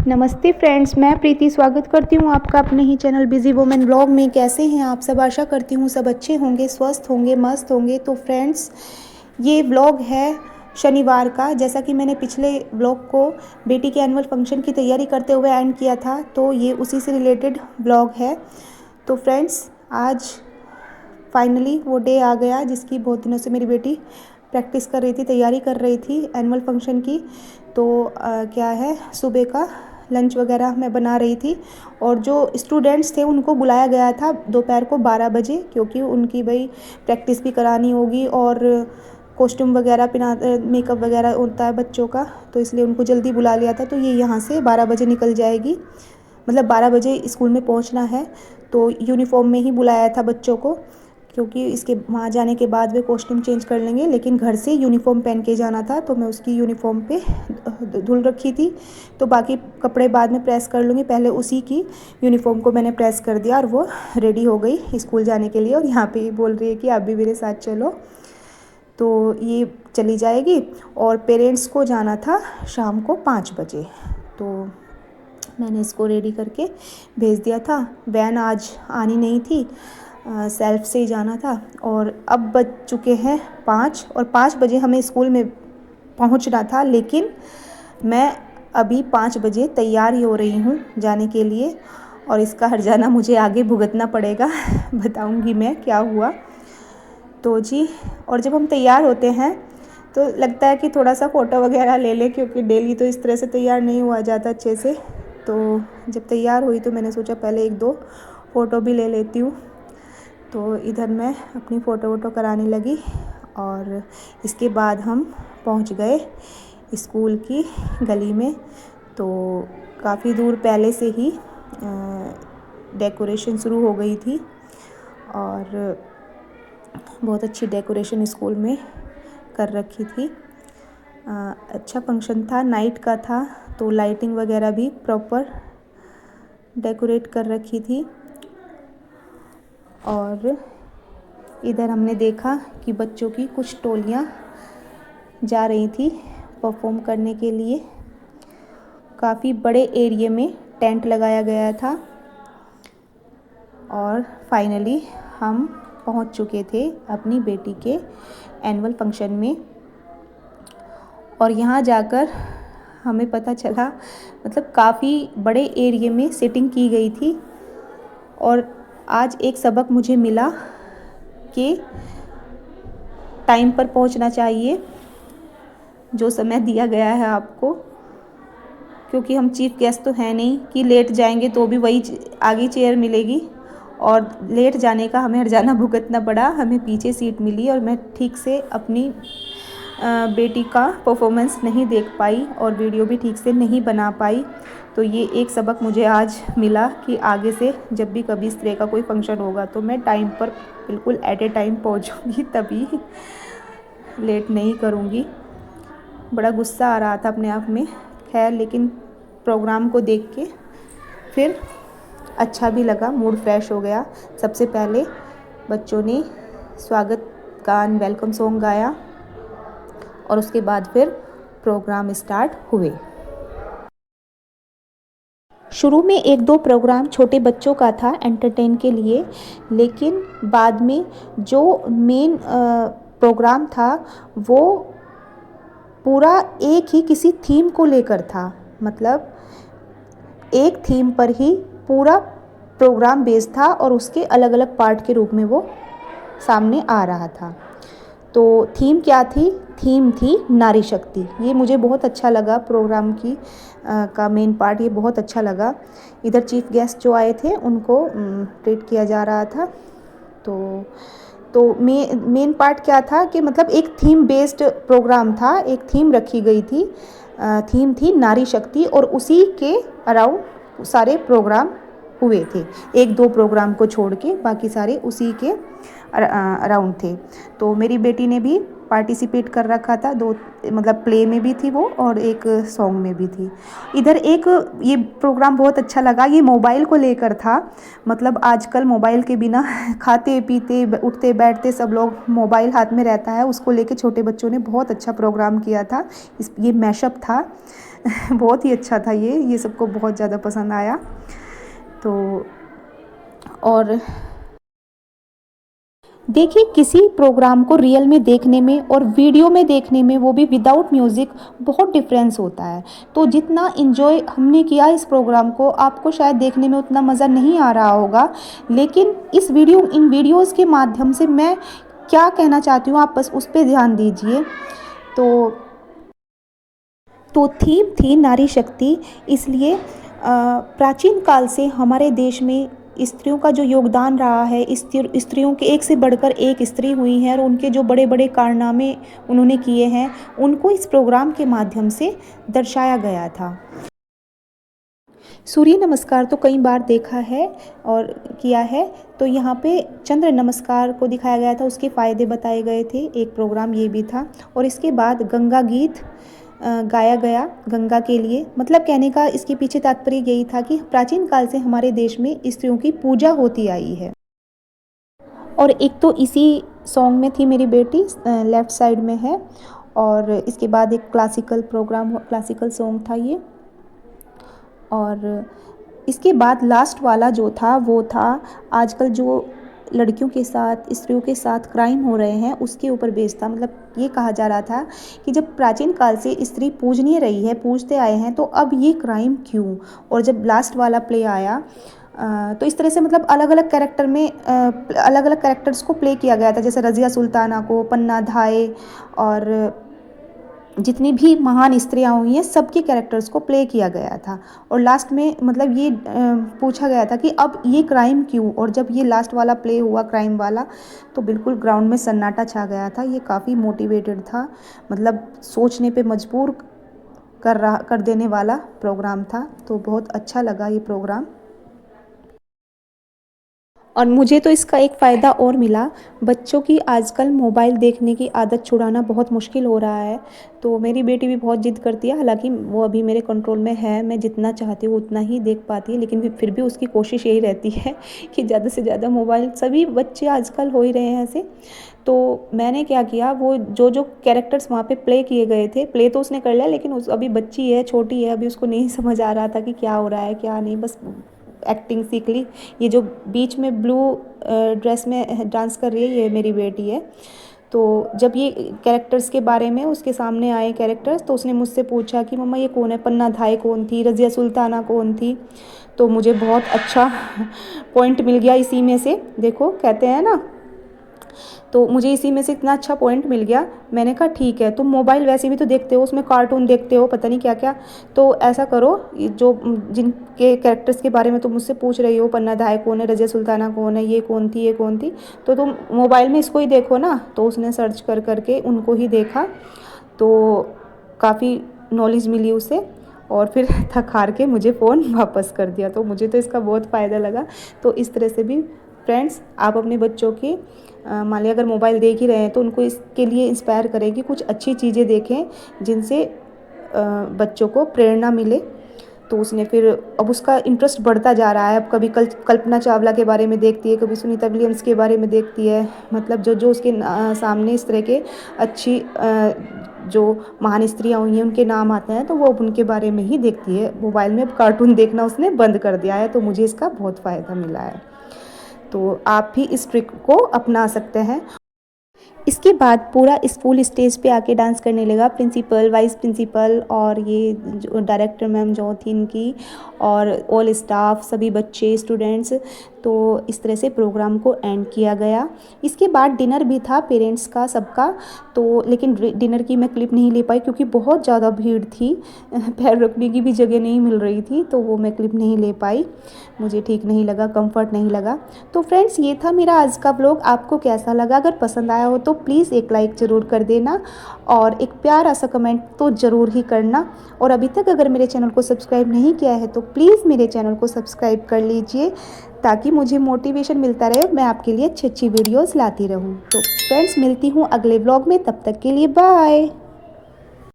नमस्ते फ्रेंड्स, मैं प्रीति स्वागत करती हूँ आपका अपने ही चैनल बिजी वुमेन ब्लॉग में। कैसे हैं आप सब? आशा करती हूँ सब अच्छे होंगे, स्वस्थ होंगे, मस्त होंगे। तो फ्रेंड्स, ये व्लॉग है शनिवार का। जैसा कि मैंने पिछले व्लॉग को बेटी के एनुअल फंक्शन की तैयारी करते हुए एंड किया था, तो ये उसी से रिलेटेड व्लॉग है। तो फ्रेंड्स, आज फाइनली वो डे आ गया जिसकी बहुत दिनों से मेरी बेटी प्रैक्टिस कर रही थी, तैयारी कर रही थी एनुअल फंक्शन की। तो क्या है, सुबह का लंच वगैरह मैं बना रही थी और जो स्टूडेंट्स थे उनको बुलाया गया था दोपहर को 12 बजे, क्योंकि उनकी भाई प्रैक्टिस भी करानी होगी और कॉस्ट्यूम वगैरह पहना, मेकअप वगैरह होता है बच्चों का, तो इसलिए उनको जल्दी बुला लिया था। तो ये यहाँ से 12 बजे निकल जाएगी, मतलब 12 बजे स्कूल में पहुँचना है। तो यूनिफॉर्म में ही बुलाया था बच्चों को, क्योंकि इसके वहाँ जाने के बाद वे कॉस्ट्यूम चेंज कर लेंगे, लेकिन घर से यूनिफॉर्म पहन के जाना था। तो मैं उसकी यूनिफॉर्म पे धुल रखी थी, तो बाकी कपड़े बाद में प्रेस कर लूँगी। पहले उसी की यूनिफॉर्म को मैंने प्रेस कर दिया और वो रेडी हो गई स्कूल जाने के लिए। और यहाँ पे बोल रही है कि आप भी मेरे साथ चलो, तो ये चली जाएगी। और पेरेंट्स को जाना था शाम को 5 बजे, तो मैंने इसको रेडी करके भेज दिया था। वैन आज आनी नहीं थी, सेल्फ से ही जाना था। और अब बज चुके हैं 5 और 5 बजे हमें स्कूल में पहुंचना था, लेकिन मैं अभी 5 बजे तैयार ही हो रही हूं जाने के लिए। और इसका हर्जाना मुझे आगे भुगतना पड़ेगा बताऊंगी मैं क्या हुआ। तो जी, और जब हम तैयार होते हैं तो लगता है कि थोड़ा सा फ़ोटो वगैरह ले लें, क्योंकि डेली तो इस तरह से तैयार नहीं हुआ जाता अच्छे से। तो जब तैयार हुई तो मैंने सोचा पहले 1-2 फ़ोटो भी ले लेती हूँ। तो इधर मैं अपनी फ़ोटो वोटो कराने लगी और इसके बाद हम पहुंच गए स्कूल की गली में। तो काफ़ी दूर पहले से ही डेकोरेशन शुरू हो गई थी और बहुत अच्छी डेकोरेशन स्कूल में कर रखी थी। अच्छा फंक्शन था, नाइट का था, तो लाइटिंग वगैरह भी प्रॉपर डेकोरेट कर रखी थी। और इधर हमने देखा कि बच्चों की कुछ टोलियाँ जा रही थी परफॉर्म करने के लिए। काफ़ी बड़े एरिया में टेंट लगाया गया था और फाइनली हम पहुंच चुके थे अपनी बेटी के एनुअल फंक्शन में। और यहाँ जाकर हमें पता चला, मतलब काफ़ी बड़े एरिया में सेटिंग की गई थी। और आज एक सबक मुझे मिला कि टाइम पर पहुंचना चाहिए, जो समय दिया गया है आपको, क्योंकि हम चीफ गेस्ट तो हैं नहीं कि लेट जाएंगे तो भी वही आगे चेयर मिलेगी। और लेट जाने का हमें हर्जाना भुगतना पड़ा, हमें पीछे सीट मिली और मैं ठीक से अपनी बेटी का परफॉर्मेंस नहीं देख पाई और वीडियो भी ठीक से नहीं बना पाई। तो ये एक सबक मुझे आज मिला कि आगे से जब भी कभी इस तरह का कोई फंक्शन होगा तो मैं टाइम पर बिल्कुल एट ए टाइम पहुंचूंगी, तभी लेट नहीं करूंगी। बड़ा गुस्सा आ रहा था अपने आप में, खैर, लेकिन प्रोग्राम को देख के फिर अच्छा भी लगा, मूड फ्रेश हो गया। सबसे पहले बच्चों ने स्वागत गान, वेलकम सॉन्ग गाया और उसके बाद फिर प्रोग्राम स्टार्ट हुए। शुरू में 1-2 प्रोग्राम छोटे बच्चों का था एंटरटेन के लिए, लेकिन बाद में जो मेन प्रोग्राम था वो पूरा एक ही किसी थीम को लेकर था। मतलब एक थीम पर ही पूरा प्रोग्राम बेस्ड था और उसके अलग अलग पार्ट के रूप में वो सामने आ रहा था। तो थीम क्या थी? थीम थी नारी शक्ति। ये मुझे बहुत अच्छा लगा, प्रोग्राम की का मेन पार्ट ये बहुत अच्छा लगा। इधर चीफ गेस्ट जो आए थे उनको ट्रीट किया जा रहा था। तो मेन पार्ट क्या था कि मतलब एक थीम बेस्ड प्रोग्राम था, एक थीम रखी गई थी। थीम थी नारी शक्ति और उसी के अराउंड सारे प्रोग्राम हुए थे। 1-2 प्रोग्राम को छोड़ के बाकी सारे उसी के अराउंड थे। तो मेरी बेटी ने भी पार्टिसिपेट कर रखा था, दो मतलब प्ले में भी थी वो और एक सॉन्ग में भी थी। इधर एक ये प्रोग्राम बहुत अच्छा लगा, ये मोबाइल को लेकर था। मतलब आजकल मोबाइल के बिना खाते पीते उठते बैठते सब लोग मोबाइल हाथ में रहता है, उसको लेके छोटे बच्चों ने बहुत अच्छा प्रोग्राम किया था। ये मैशअप था बहुत ही अच्छा था ये सबको बहुत ज़्यादा पसंद आया। तो और देखिए, किसी प्रोग्राम को रियल में देखने में और वीडियो में देखने में, वो भी विदाउट म्यूज़िक, बहुत डिफरेंस होता है। तो जितना इन्जॉय हमने किया इस प्रोग्राम को, आपको शायद देखने में उतना मज़ा नहीं आ रहा होगा, लेकिन इन वीडियोज़ के माध्यम से मैं क्या कहना चाहती हूँ, आप बस उस पर ध्यान दीजिए। तो थीम थी नारी शक्ति, इसलिए प्राचीन काल से हमारे देश में स्त्रियों का जो योगदान रहा है, स्त्रियों के एक से बढ़कर एक स्त्री हुई हैं और उनके जो बड़े बड़े कारनामे उन्होंने किए हैं, उनको इस प्रोग्राम के माध्यम से दर्शाया गया था। सूर्य नमस्कार तो कई बार देखा है और किया है, तो यहाँ पे चंद्र नमस्कार को दिखाया गया था, उसके फ़ायदे बताए गए थे, एक प्रोग्राम ये भी था। और इसके बाद गंगा गीत गाया गया गंगा के लिए। मतलब कहने का इसके पीछे तात्पर्य यही था कि प्राचीन काल से हमारे देश में स्त्रियों की पूजा होती आई है। और एक तो इसी सॉन्ग में थी मेरी बेटी, लेफ़्ट साइड में है। और इसके बाद एक क्लासिकल सॉन्ग था ये। और इसके बाद लास्ट वाला जो था वो था आजकल जो लड़कियों के साथ, स्त्रियों के साथ क्राइम हो रहे हैं, उसके ऊपर बेस्ड था। मतलब ये कहा जा रहा था कि जब प्राचीन काल से स्त्री पूजनीय रही है, पूजते आए हैं, तो अब ये क्राइम क्यों। और जब लास्ट वाला प्ले आया तो इस तरह से मतलब अलग अलग कैरेक्टर में अलग अलग कैरेक्टर्स को प्ले किया गया था, जैसे रज़िया सुल्ताना को, पन्ना धाय और जितनी भी महान स्त्रियाँ हुई हैं, सबके कैरेक्टर्स को प्ले किया गया था। और लास्ट में मतलब ये पूछा गया था कि अब ये क्राइम क्यों। और जब ये लास्ट वाला प्ले हुआ क्राइम वाला, तो बिल्कुल ग्राउंड में सन्नाटा छा गया था। ये काफ़ी मोटिवेटेड था, मतलब सोचने पे मजबूर कर देने वाला प्रोग्राम था। तो बहुत अच्छा लगा ये प्रोग्राम। और मुझे तो इसका एक फ़ायदा और मिला, बच्चों की आजकल मोबाइल देखने की आदत छुड़ाना बहुत मुश्किल हो रहा है। तो मेरी बेटी भी बहुत ज़िद करती है, हालांकि वो अभी मेरे कंट्रोल में है, मैं जितना चाहती हूँ उतना ही देख पाती है, लेकिन फिर भी उसकी कोशिश यही रहती है कि ज़्यादा से ज़्यादा मोबाइल, सभी बच्चे आजकल हो ही रहे हैं ऐसे। तो मैंने क्या किया, वो जो कैरेक्टर्स वहाँ पे प्ले किए गए थे, प्ले तो उसने कर लिया, लेकिन अभी बच्ची है, छोटी है, अभी उसको नहीं समझ आ रहा था कि क्या हो रहा है क्या नहीं, बस एक्टिंग सीख ली। ये जो बीच में ब्लू ड्रेस में डांस कर रही है, ये मेरी बेटी है। तो जब ये कैरेक्टर्स के बारे में उसके सामने आए कैरेक्टर्स, तो उसने मुझसे पूछा कि मम्मा ये कौन है, पन्ना धाय कौन थी, रज़िया सुल्ताना कौन थी। तो मुझे बहुत अच्छा पॉइंट मिल गया इसी में से। देखो कहते हैं ना, तो मुझे इसी में से इतना अच्छा पॉइंट मिल गया। मैंने कहा ठीक है, तुम मोबाइल वैसे भी तो देखते हो, उसमें कार्टून देखते हो, पता नहीं क्या क्या, तो ऐसा करो, जो जिनके कैरेक्टर्स के बारे में तुम मुझसे पूछ रही हो, पन्ना धाय कौन है, रज़िया सुल्ताना कौन है, ये कौन थी, ये कौन थी, तो तुम मोबाइल में इसको ही देखो ना। तो उसने सर्च कर करके उनको ही देखा, तो काफ़ी नॉलेज मिली उसे। और फिर थक हार के मुझे फ़ोन वापस कर दिया। तो मुझे तो इसका बहुत फ़ायदा लगा। तो इस तरह से भी फ्रेंड्स, आप अपने बच्चों की मान लिया अगर मोबाइल देख ही रहे हैं, तो उनको इसके लिए इंस्पायर करें कि कुछ अच्छी चीज़ें देखें जिनसे बच्चों को प्रेरणा मिले। तो उसने फिर अब उसका इंटरेस्ट बढ़ता जा रहा है। अब कभी कल्पना चावला के बारे में देखती है, कभी सुनीता विलियम्स के बारे में देखती है। मतलब जो उसके सामने इस तरह के अच्छी जो महान स्त्रियाँ हुई हैं उनके नाम आते हैं, तो वो अब उनके बारे में ही देखती है। मोबाइल में अब कार्टून देखना उसने बंद कर दिया है। तो मुझे इसका बहुत फ़ायदा मिला है। तो आप भी इस ट्रिक को अपना सकते हैं। इसके बाद पूरा स्कूल स्टेज पे आके डांस करने लगा, प्रिंसिपल, वाइस प्रिंसिपल और ये जो डायरेक्टर मैम जो थी इनकी, और ऑल स्टाफ, सभी बच्चे, स्टूडेंट्स। तो इस तरह से प्रोग्राम को एंड किया गया। इसके बाद डिनर भी था पेरेंट्स का सबका। तो लेकिन डिनर की मैं क्लिप नहीं ले पाई क्योंकि बहुत ज़्यादा भीड़ थी, पैर रखने की भी जगह नहीं मिल रही थी, तो वो मैं क्लिप नहीं ले पाई। मुझे ठीक नहीं लगा, कंफर्ट नहीं लगा। तो फ्रेंड्स, ये था मेरा आज का व्लॉग। आपको कैसा लगा? अगर पसंद आया हो तो प्लीज़ एक लाइक ज़रूर कर देना और एक प्यारा सा कमेंट तो ज़रूर ही करना। और अभी तक अगर मेरे चैनल को सब्सक्राइब नहीं किया है तो प्लीज़ मेरे चैनल को सब्सक्राइब कर लीजिए, ताकि मुझे मोटिवेशन मिलता रहे, मैं आपके लिए अच्छी अच्छी वीडियोज़ लाती रहूँ। तो फ्रेंड्स मिलती हूँ अगले व्लॉग में, तब तक के लिए बाय।